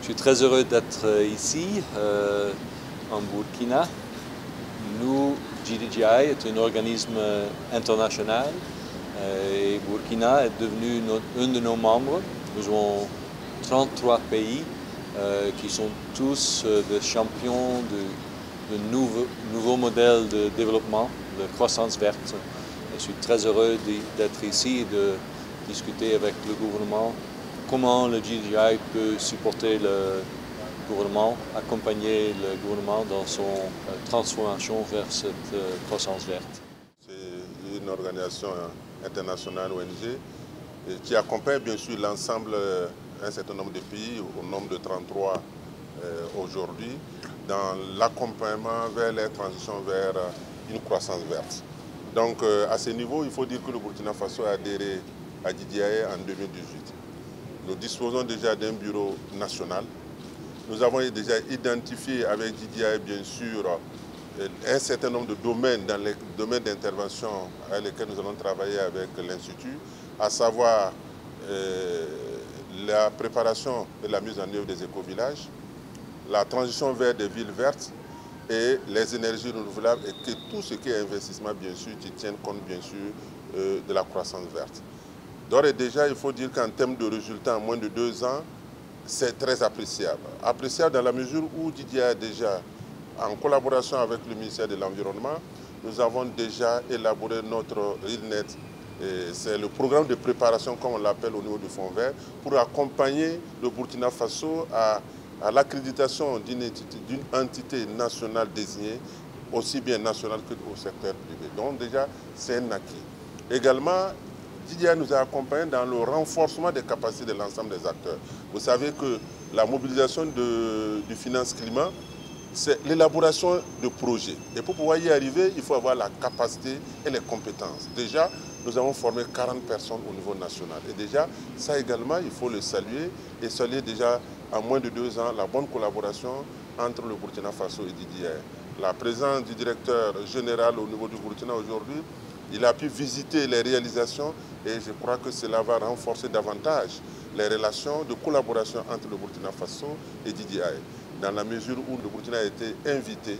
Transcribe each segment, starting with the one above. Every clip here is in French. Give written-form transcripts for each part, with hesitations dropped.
Je suis très heureux d'être ici, en Burkina. Nous, GDGI est un organisme international et Burkina est devenu un de nos membres. Nous avons 33 pays qui sont tous des champions de nouveaux modèles de développement, de croissance verte. Je suis très heureux d'être ici et de discuter avec le gouvernement comment le GDGI peut supporter le gouvernement, accompagner le gouvernement dans son transformation vers cette croissance verte. C'est une organisation internationale ONG qui accompagne bien sûr l'ensemble, un certain nombre de pays, au nombre de 33 aujourd'hui, dans l'accompagnement vers la transition vers une croissance verte. Donc à ce niveau, il faut dire que le Burkina Faso a adhéré à GDGI en 2018. Nous disposons déjà d'un bureau national. Nous avons déjà identifié avec GDGI, bien sûr, un certain nombre de domaines dans les domaines d'intervention avec lesquels nous allons travailler avec l'Institut, à savoir la préparation de la mise en œuvre des éco-villages, la transition vers des villes vertes et les énergies renouvelables et que tout ce qui est investissement, bien sûr, qui tienne compte, bien sûr, de la croissance verte. D'ores et déjà, il faut dire qu'en termes de résultats, en moins de 2 ans, c'est très appréciable. Appréciable dans la mesure où GDGI a déjà, en collaboration avec le ministère de l'Environnement, nous avons déjà élaboré notre RILNET. C'est le programme de préparation, comme on l'appelle au niveau du Fonds vert, pour accompagner le Burkina Faso à l'accréditation d'une entité nationale désignée, aussi bien nationale qu'au secteur privé. Donc déjà, c'est un acquis. Également, GDGI nous a accompagnés dans le renforcement des capacités de l'ensemble des acteurs. Vous savez que la mobilisation du finance climat, c'est l'élaboration de projets. Et pour pouvoir y arriver, il faut avoir la capacité et les compétences. Déjà, nous avons formé 40 personnes au niveau national. Et déjà, ça également, il faut le saluer. Et saluer déjà, en moins de 2 ans, la bonne collaboration entre le Burkina Faso et GDGI. La présence du directeur général au niveau du Burkina aujourd'hui, il a pu visiter les réalisations et je crois que cela va renforcer davantage les relations de collaboration entre le Burkina Faso et GDGI, dans la mesure où le Burkina a été invité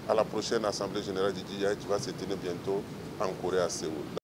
à la prochaine Assemblée générale du GDGI qui va se tenir bientôt en Corée à Séoul.